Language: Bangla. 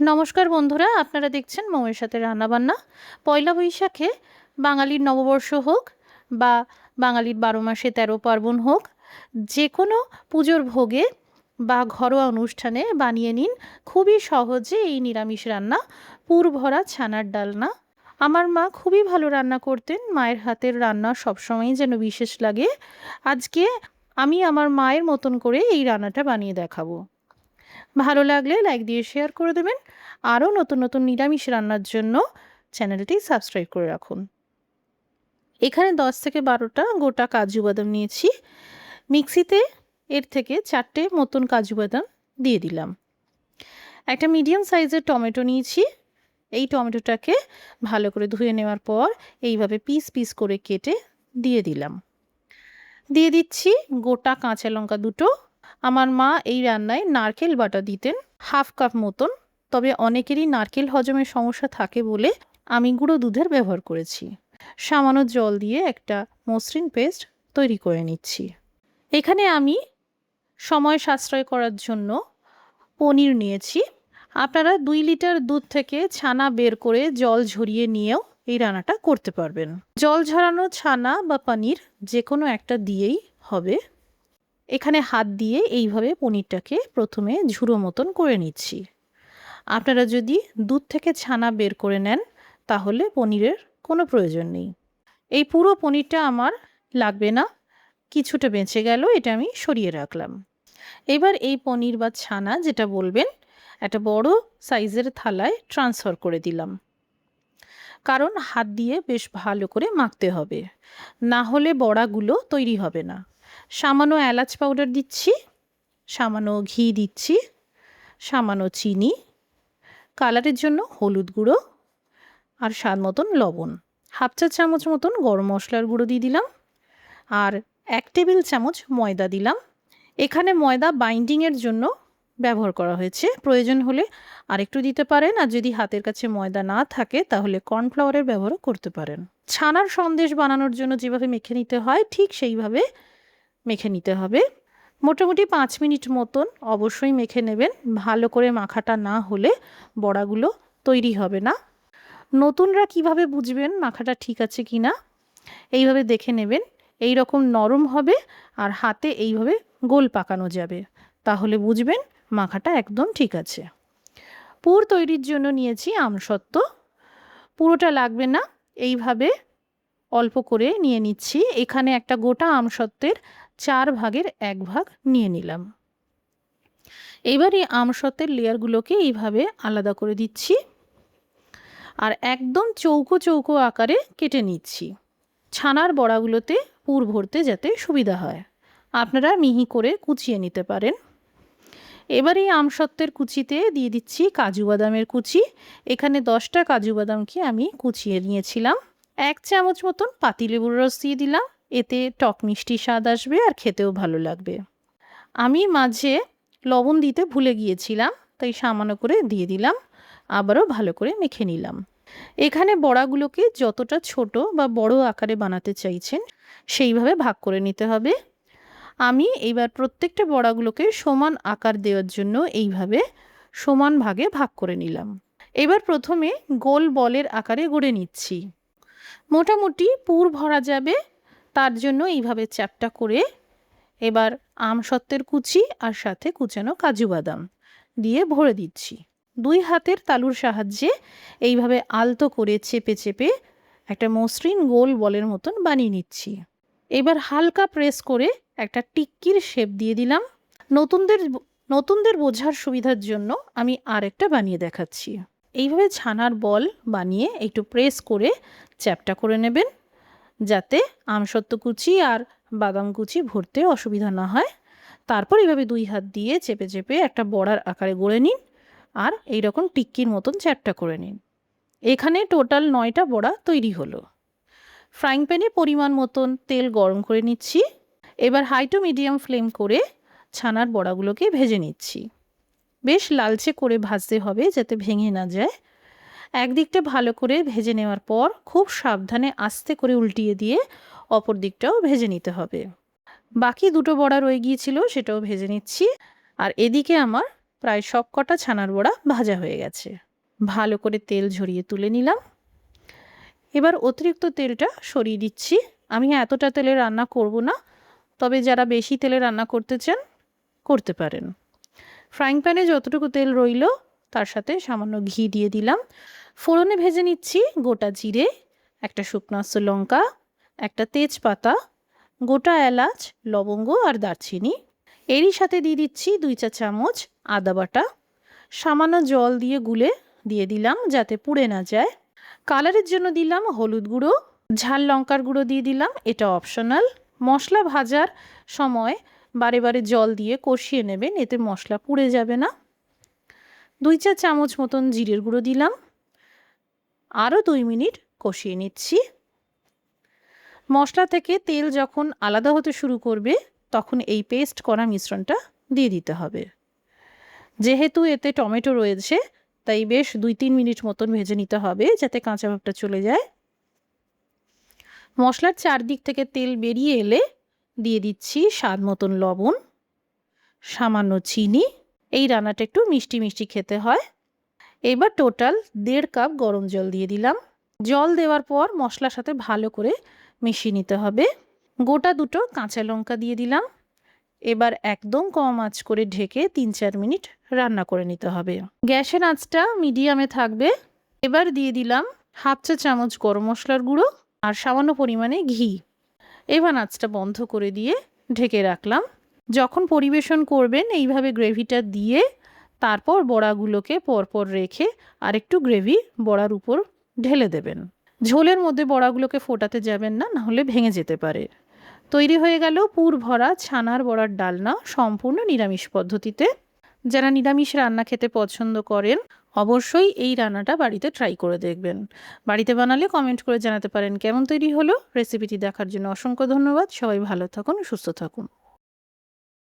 নমস্কার বন্ধুরা, আপনারা দেখছেন মৌয়ের সাথে রান্নাবান্না। পয়লা বৈশাখে বাঙালির নববর্ষ হোক বা বাঙালির ১২ মাসে ১৩ পার্বণ হোক, যে কোনো পুজোর ভোগে বা ঘরোয়া অনুষ্ঠানে বানিয়ে নিন খুবই সহজে এই নিরামিষ রান্না, পুর ভরা ছানার ডালনা। আমার মা খুবই ভালো রান্না করতেন, মায়ের হাতের রান্না সবসময়ই যেন বিশেষ লাগে। আজকে আমি আমার মায়ের মতন করে এই রান্নাটা বানিয়ে দেখাবো। ভালো লাগলে লাইক দিয়ে শেয়ার করে দেবেন। আরও নতুন নতুন নিরামিষ রান্নার জন্য চ্যানেলটি সাবস্ক্রাইব করে রাখুন। এখানে 10 থেকে 12টা গোটা কাজু বাদাম নিয়েছি। মিক্সিতে এর থেকে 4টে মতন কাজু বাদাম দিয়ে দিলাম। একটা মিডিয়াম সাইজের টমেটো নিয়েছি। এই টমেটোটাকে ভালো করে ধুয়ে নেওয়ার পর এইভাবে পিস পিস করে কেটে দিয়ে দিলাম। দিয়ে দিচ্ছি গোটা কাঁচা লঙ্কা দুটো। আমার মা এই রান্নায় নারকেল বাটা দিতেন 1/2 কাপ মতন, তবে অনেকেরই নারকেল হজমের সমস্যা থাকে বলে আমি গুঁড়ো দুধের ব্যবহার করেছি। সামান্য জল দিয়ে একটা মসৃণ পেস্ট তৈরি করে নিচ্ছি। এখানে আমি সময় সাশ্রয় করার জন্য পনির নিয়েছি। আপনারা 2 লিটার দুধ থেকে ছানা বের করে জল ঝরিয়ে নিয়েও এই রান্নাটা করতে পারবেন। জল ঝরানো ছানা বা পনির যে কোনো একটা দিয়েই হবে। এখানে হাত দিয়ে এইভাবে পনিরটাকে প্রথমে ঝুড়ো মতন করে নিচ্ছি। আপনারা যদি দুধ থেকে ছানা বের করে নেন তাহলে পনিরের কোনো প্রয়োজন নেই। এই পুরো পনিরটা আমার লাগবে না, কিছুটা বেঁচে গেল, এটা আমি সরিয়ে রাখলাম। এবার এই পনির বা ছানা যেটা বলবেন একটা বড় সাইজের থালায় ট্রান্সফার করে দিলাম, কারণ হাত দিয়ে বেশ ভালো করে মাখতে হবে, না হলে বড়াগুলো তৈরি হবে না। সামান্য এলাচ পাউডার দিচ্ছি, সামান্য ঘি দিচ্ছি, সামান্য চিনি, কালারের জন্য হলুদ গুঁড়ো আর স্বাদ মতন লবণ, 1/2 চা চামচ মতন গরম মশলার গুঁড়ো দিয়ে দিলাম, আর 1 টেবিল চামচ ময়দা দিলাম। এখানে ময়দা বাইন্ডিংয়ের জন্য ব্যবহার করা হয়েছে, প্রয়োজন হলে আরেকটু দিতে পারেন, আর যদি হাতের কাছে ময়দা না থাকে তাহলে কর্নফ্লাওয়ারের ব্যবহারও করতে পারেন। ছানার সন্দেশ বানানোর জন্য যেভাবে মেখে নিতে হয় ঠিক সেইভাবে মেখে নিতে হবে। মোটামুটি 5 মিনিট মতন অবশ্যই মেখে নেবেন, ভালো করে মাখাটা না হলে বড়াগুলো তৈরি হবে না। নতুনরা কিভাবে বুঝবেন মাখাটা ঠিক আছে কি না, এইভাবে দেখে নেবেন। এই রকম নরম হবে আর হাতে এইভাবে গোল পাকানো যাবে, তাহলে বুঝবেন মাখাটা একদম ঠিক আছে। পুর তৈরির জন্য নিয়েছি আমসত্ত্ব, পুরোটা লাগবে না, এইভাবে অল্প করে নিয়ে নিচ্ছি। এখানে একটা গোটা আমসত্ত্বের 4 ভাগের 1 ভাগ নিয়ে নিলাম। এবার এই আমসত্ত্বের লেয়ারগুলোকে এইভাবে আলাদা করে দিচ্ছি আর একদম চৌকো চৌকো আকারে কেটে নিচ্ছি, ছানার বড়াগুলোতে পুর ভরতে যাতে সুবিধা হয়। আপনারা মিহি করে কুচিয়ে নিতে পারেন। এবার এই আমসত্ত্বের কুচিতে দিয়ে দিচ্ছি কাজু বাদামের কুচি। এখানে 10টা কাজু বাদামকে আমি কুচিয়ে নিয়েছিলাম। 1 চামচ মতন পাতিলেবুর রস দিয়ে দিলাম, এতে টক মিষ্টি স্বাদ আসবে আর খেতেও ভালো লাগবে। আমি মাঝে লবণ দিতে ভুলে গিয়েছিলাম, তাই সামান্য করে দিয়ে দিলাম, আবারও ভালো করে মেখে নিলাম। এখানে বড়াগুলোকে যতটা ছোট বা বড় আকারে বানাতে চাইছেন সেইভাবে ভাগ করে নিতে হবে। আমি এইবার প্রত্যেকটা বড়াগুলোকে সমান আকার দেওয়ার জন্য এইভাবে সমান ভাগে ভাগ করে নিলাম। এবার প্রথমে গোল বলের আকারে গড়ে নিচ্ছি। মোটামুটি পুর ভরা যাবে তার জন্য এইভাবে চ্যাপ্টা করে এবার আমসত্ত্বের কুচি আর সাথে কুচানো কাজু বাদাম দিয়ে ভরে দিচ্ছি। 2 হাতের তালুর সাহায্যে এইভাবে আলতো করে চেপে চেপে একটা মসৃণ গোল বলের মতন বানিয়ে নিচ্ছি। এবার হালকা প্রেস করে একটা টিক্কির শেপ দিয়ে দিলাম। নতুনদের বোঝার সুবিধার জন্য আমি আরেকটা বানিয়ে দেখাচ্ছি। এইভাবে ছানার বল বানিয়ে একটু প্রেস করে চ্যাপ্টা করে নেবেন, যাতে আমসত্ত্ব কুচি আর বাদাম কুচি ভরতে অসুবিধা না হয়। তারপর এইভাবে 2 হাত দিয়ে চেপে চেপে একটা বড়ার আকারে গড়ে নিন আর এইরকম টিক্কির মতন চ্যাপ্টা করে নিন। এখানে টোটাল 9টা বড়া তৈরি হলো। ফ্রাইং প্যানে পরিমাণ মতন তেল গরম করে নিচ্ছি। এবার হাই টু মিডিয়াম ফ্লেম করে ছানার বড়াগুলোকে ভেজে নিচ্ছি। বেশ লালচে করে ভাজতে হবে যাতে ভেঙে না যায়। একদিকটা ভালো করে ভেজে নেওয়ার পর খুব সাবধানে আস্তে করে উল্টিয়ে দিয়ে অপর দিকটাও ভেজে নিতে হবে। বাকি 2টো বড়া রয়ে গিয়েছিল, সেটাও ভেজে নিচ্ছি। আর এদিকে আমার প্রায় সব কটা ছানার বড়া ভাজা হয়ে গেছে। ভালো করে তেল ঝরিয়ে তুলে নিলাম। এবার অতিরিক্ত তেলটা সরিয়ে দিচ্ছি। আমি এতটা তেলে রান্না করব না, তবে যারা বেশি তেলে রান্না করতে চান করতে পারেন। ফ্রাইং প্যানে যতটুকু তেল রইল তার সাথে সামান্য ঘি দিয়ে দিলাম। ফোড়নে ভেজে নিচ্ছি গোটা জিরে, একটা শুকনো লঙ্কা, একটা তেজপাতা, গোটা এলাচ, লবঙ্গ আর দারচিনি। এরই সাথে দিয়ে দিচ্ছি 2 চা চামচ আদা বাটা। সামান্য জল দিয়ে গুলে দিয়ে দিলাম যাতে পুড়ে না যায়। কালারের জন্য দিলাম হলুদ গুঁড়ো, ঝাল লঙ্কার গুঁড়ো দিয়ে দিলাম, এটা অপশনাল। মশলা ভাজার সময় বারে বারে জল দিয়ে কষিয়ে নেবেন, এতে মশলা পুড়ে যাবে না। 2 চা চামচ মতন জিরের গুঁড়ো দিলাম। আরও 2 মিনিট কষিয়ে নিচ্ছি। মশলা থেকে তেল যখন আলাদা হতে শুরু করবে তখন এই পেস্ট করা মিশ্রণটা দিয়ে দিতে হবে। যেহেতু এতে টমেটো রয়েছে তাই বেশ 2-3 মিনিট মতন ভেজে নিতে হবে যাতে কাঁচা ভাবটা চলে যায়। মশলার চারদিক থেকে তেল বেরিয়ে এলে দিয়ে দিচ্ছি স্বাদ মতন লবণ, সামান্য চিনি। এই রান্নাটা একটু মিষ্টি মিষ্টি খেতে হয়। এবার টোটাল 1.5 কাপ গরম জল দিয়ে দিলাম। জল দেওয়ার পর মশলার সাথে ভালো করে মিশিয়ে নিতে হবে। গোটা 2টো কাঁচা লঙ্কা দিয়ে দিলাম। এবার একদম কম আঁচ করে ঢেকে 3-4 মিনিট রান্না করে নিতে হবে। গ্যাসের আঁচটা মিডিয়ামে থাকবে। এবার দিয়ে দিলাম 1/2 চা চামচ গরম মশলার গুঁড়ো আর সামান্য পরিমাণে ঘি। এবার আঁচটা বন্ধ করে দিয়ে ঢেকে রাখলাম। যখন পরিবেশন করবেন এইভাবে গ্রেভিটা দিয়ে তারপর বড়াগুলোকে পরপর রেখে আর একটু গ্রেভি বড়ার উপর ঢেলে দেবেন। ঝোলের মধ্যে বড়াগুলোকে ফোটাতে যাবেন না, নাহলে ভেঙে যেতে পারে। তৈরি হয়ে গেল পুর ভরা ছানার বড়ার ডালনা, সম্পূর্ণ নিরামিষ পদ্ধতিতে। যারা নিরামিষ রান্না খেতে পছন্দ করেন অবশ্যই এই রান্নাটা বাড়িতে ট্রাই করে দেখবেন। বাড়িতে বানালে কমেন্ট করে জানাতে পারেন কেমন তৈরি হলো। রেসিপিটি দেখার জন্য অসংখ্য ধন্যবাদ। সবাই ভালো থাকুন, সুস্থ থাকুন।